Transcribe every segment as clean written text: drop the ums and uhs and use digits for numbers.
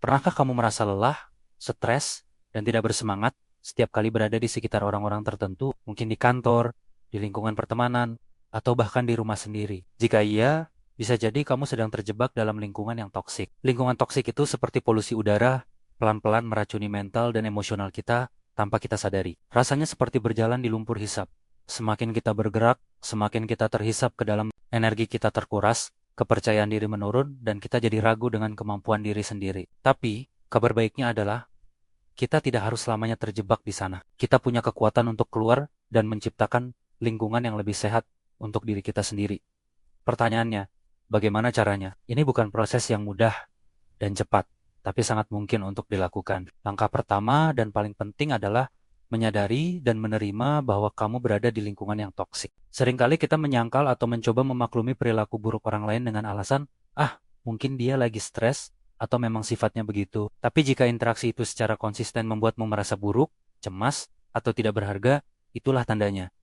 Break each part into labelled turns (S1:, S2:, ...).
S1: Pernahkah kamu merasa lelah, stres, dan tidak bersemangat setiap kali berada di sekitar orang-orang tertentu, mungkin di kantor, di lingkungan pertemanan, atau bahkan di rumah sendiri? Jika iya, bisa jadi kamu sedang terjebak dalam lingkungan yang toksik. Lingkungan toksik itu seperti polusi udara, pelan-pelan meracuni mental dan emosional kita tanpa kita sadari. Rasanya seperti berjalan di lumpur hisap. Semakin kita bergerak, semakin kita terhisap ke dalam energi kita terkuras, kepercayaan diri menurun, dan kita jadi ragu dengan kemampuan diri sendiri. Tapi, kabar baiknya adalah kita tidak harus selamanya terjebak di sana. Kita punya kekuatan untuk keluar dan menciptakan lingkungan yang lebih sehat untuk diri kita sendiri. Pertanyaannya, bagaimana caranya? Ini bukan proses yang mudah dan cepat, tapi sangat mungkin untuk dilakukan. Langkah pertama dan paling penting adalah menyadari dan menerima bahwa kamu berada di lingkungan yang toksik. Seringkali kita menyangkal atau mencoba memaklumi perilaku buruk orang lain dengan alasan, mungkin dia lagi stres atau memang sifatnya begitu. Tapi jika interaksi itu secara konsisten membuatmu merasa buruk, cemas, atau tidak berharga, itulah tandanya.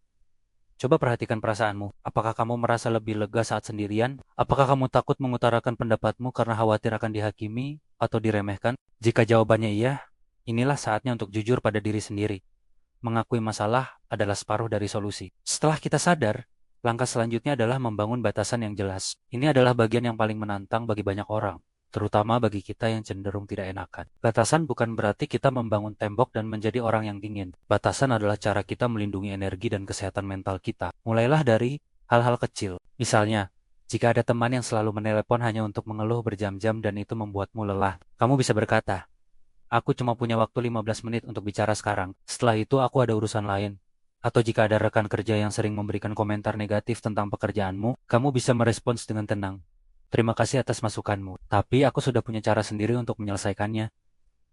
S1: Coba perhatikan perasaanmu. Apakah kamu merasa lebih lega saat sendirian? Apakah kamu takut mengutarakan pendapatmu karena khawatir akan dihakimi atau diremehkan? Jika jawabannya iya, inilah saatnya untuk jujur pada diri sendiri. Mengakui masalah adalah separuh dari solusi. Setelah kita sadar, langkah selanjutnya adalah membangun batasan yang jelas. Ini adalah bagian yang paling menantang bagi banyak orang, terutama bagi kita yang cenderung tidak enakan. Batasan bukan berarti kita membangun tembok dan menjadi orang yang dingin. Batasan adalah cara kita melindungi energi dan kesehatan mental kita. Mulailah dari hal-hal kecil. Misalnya, jika ada teman yang selalu menelepon hanya untuk mengeluh berjam-jam dan itu membuatmu lelah, kamu bisa berkata, "Aku cuma punya waktu 15 menit untuk bicara sekarang. Setelah itu aku ada urusan lain." Atau jika ada rekan kerja yang sering memberikan komentar negatif tentang pekerjaanmu, kamu bisa merespons dengan tenang. "Terima kasih atas masukanmu, tapi aku sudah punya cara sendiri untuk menyelesaikannya."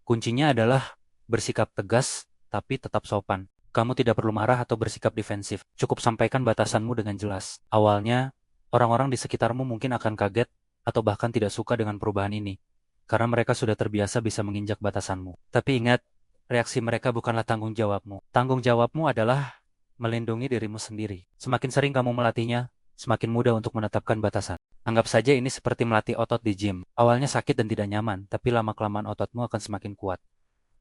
S1: Kuncinya adalah bersikap tegas, tapi tetap sopan. Kamu tidak perlu marah atau bersikap defensif. Cukup sampaikan batasanmu dengan jelas. Awalnya, orang-orang di sekitarmu mungkin akan kaget atau bahkan tidak suka dengan perubahan ini, karena mereka sudah terbiasa bisa menginjak batasanmu. Tapi ingat, reaksi mereka bukanlah tanggung jawabmu. Tanggung jawabmu adalah melindungi dirimu sendiri. Semakin sering kamu melatihnya, semakin mudah untuk menetapkan batasan. Anggap saja ini seperti melatih otot di gym. Awalnya sakit dan tidak nyaman, tapi lama-kelamaan ototmu akan semakin kuat.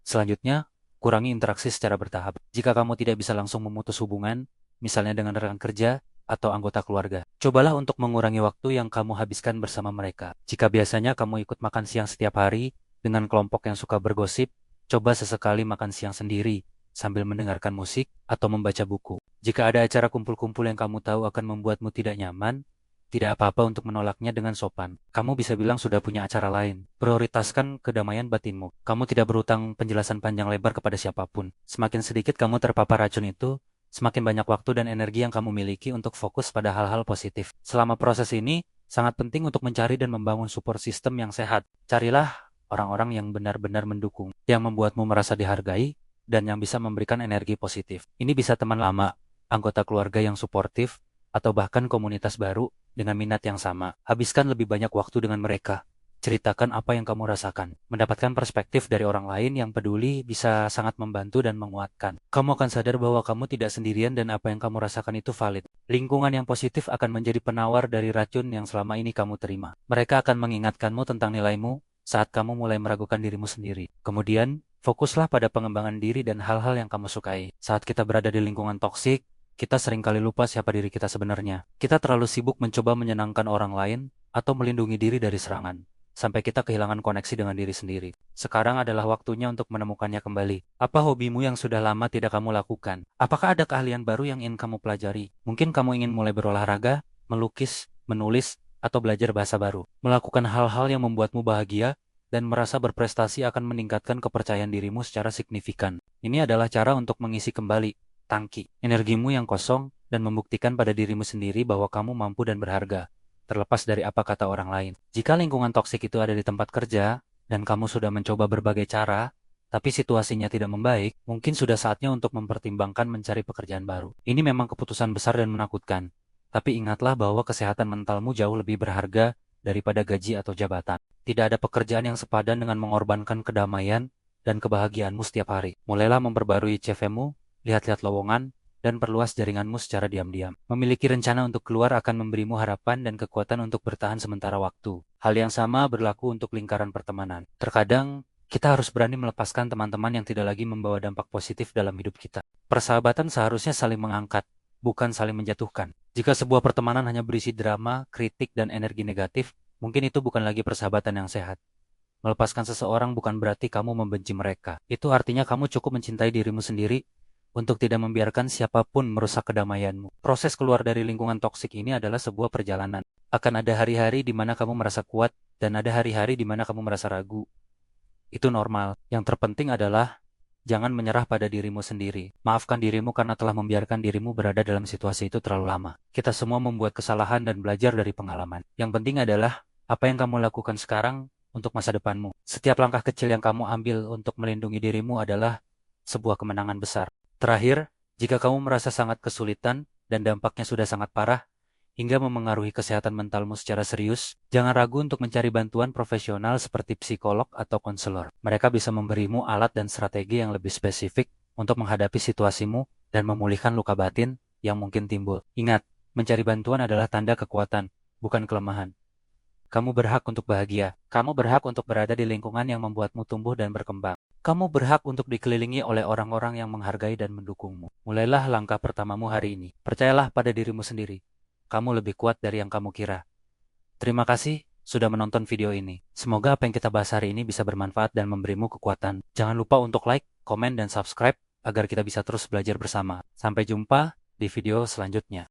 S1: Selanjutnya, kurangi interaksi secara bertahap. Jika kamu tidak bisa langsung memutus hubungan, misalnya dengan rekan kerja atau anggota keluarga, cobalah untuk mengurangi waktu yang kamu habiskan bersama mereka. Jika biasanya kamu ikut makan siang setiap hari dengan kelompok yang suka bergosip, coba sesekali makan siang sendiri sambil mendengarkan musik atau membaca buku. Jika ada acara kumpul-kumpul yang kamu tahu akan membuatmu tidak nyaman, tidak apa-apa untuk menolaknya dengan sopan. Kamu bisa bilang sudah punya acara lain. Prioritaskan kedamaian batinmu. Kamu tidak berutang penjelasan panjang lebar kepada siapapun. Semakin sedikit kamu terpapar racun itu, semakin banyak waktu dan energi yang kamu miliki untuk fokus pada hal-hal positif. Selama proses ini, sangat penting untuk mencari dan membangun support system yang sehat. Carilah orang-orang yang benar-benar mendukung, yang membuatmu merasa dihargai, dan yang bisa memberikan energi positif. Ini bisa teman lama, anggota keluarga yang suportif, atau bahkan komunitas baru dengan minat yang sama. Habiskan lebih banyak waktu dengan mereka. Ceritakan apa yang kamu rasakan. Mendapatkan perspektif dari orang lain yang peduli bisa sangat membantu dan menguatkan. Kamu akan sadar bahwa kamu tidak sendirian dan apa yang kamu rasakan itu valid. Lingkungan yang positif akan menjadi penawar dari racun yang selama ini kamu terima. Mereka akan mengingatkanmu tentang nilaimu saat kamu mulai meragukan dirimu sendiri. Kemudian, fokuslah pada pengembangan diri dan hal-hal yang kamu sukai. Saat kita berada di lingkungan toksik, kita seringkali lupa siapa diri kita sebenarnya. Kita terlalu sibuk mencoba menyenangkan orang lain atau melindungi diri dari serangan, sampai kita kehilangan koneksi dengan diri sendiri. Sekarang adalah waktunya untuk menemukannya kembali. Apa hobimu yang sudah lama tidak kamu lakukan? Apakah ada keahlian baru yang ingin kamu pelajari? Mungkin kamu ingin mulai berolahraga, melukis, menulis, atau belajar bahasa baru. Melakukan hal-hal yang membuatmu bahagia dan merasa berprestasi akan meningkatkan kepercayaan dirimu secara signifikan. Ini adalah cara untuk mengisi kembali tangki energimu yang kosong dan membuktikan pada dirimu sendiri bahwa kamu mampu dan berharga, terlepas dari apa kata orang lain. Jika lingkungan toksik itu ada di tempat kerja dan kamu sudah mencoba berbagai cara, tapi situasinya tidak membaik, mungkin sudah saatnya untuk mempertimbangkan mencari pekerjaan baru. Ini memang keputusan besar dan menakutkan, tapi ingatlah bahwa kesehatan mentalmu jauh lebih berharga daripada gaji atau jabatan. Tidak ada pekerjaan yang sepadan dengan mengorbankan kedamaian dan kebahagiaanmu setiap hari. Mulailah memperbarui CV-mu, lihat-lihat lowongan, dan perluas jaringanmu secara diam-diam. Memiliki rencana untuk keluar akan memberimu harapan dan kekuatan untuk bertahan sementara waktu. Hal yang sama berlaku untuk lingkaran pertemanan. Terkadang, kita harus berani melepaskan teman-teman yang tidak lagi membawa dampak positif dalam hidup kita. Persahabatan seharusnya saling mengangkat, bukan saling menjatuhkan. Jika sebuah pertemanan hanya berisi drama, kritik, dan energi negatif, mungkin itu bukan lagi persahabatan yang sehat. Melepaskan seseorang bukan berarti kamu membenci mereka. Itu artinya kamu cukup mencintai dirimu sendiri untuk tidak membiarkan siapapun merusak kedamaianmu. Proses keluar dari lingkungan toksik ini adalah sebuah perjalanan. Akan ada hari-hari di mana kamu merasa kuat dan ada hari-hari di mana kamu merasa ragu. Itu normal. Yang terpenting adalah jangan menyerah pada dirimu sendiri. Maafkan dirimu karena telah membiarkan dirimu berada dalam situasi itu terlalu lama. Kita semua membuat kesalahan dan belajar dari pengalaman. Yang penting adalah apa yang kamu lakukan sekarang untuk masa depanmu. Setiap langkah kecil yang kamu ambil untuk melindungi dirimu adalah sebuah kemenangan besar. Terakhir, jika kamu merasa sangat kesulitan dan dampaknya sudah sangat parah, hingga memengaruhi kesehatan mentalmu secara serius, jangan ragu untuk mencari bantuan profesional seperti psikolog atau konselor. Mereka bisa memberimu alat dan strategi yang lebih spesifik untuk menghadapi situasimu dan memulihkan luka batin yang mungkin timbul. Ingat, mencari bantuan adalah tanda kekuatan, bukan kelemahan. Kamu berhak untuk bahagia. Kamu berhak untuk berada di lingkungan yang membuatmu tumbuh dan berkembang. Kamu berhak untuk dikelilingi oleh orang-orang yang menghargai dan mendukungmu. Mulailah langkah pertamamu hari ini. Percayalah pada dirimu sendiri. Kamu lebih kuat dari yang kamu kira. Terima kasih sudah menonton video ini. Semoga apa yang kita bahas hari ini bisa bermanfaat dan memberimu kekuatan. Jangan lupa untuk like, komen, dan subscribe agar kita bisa terus belajar bersama. Sampai jumpa di video selanjutnya.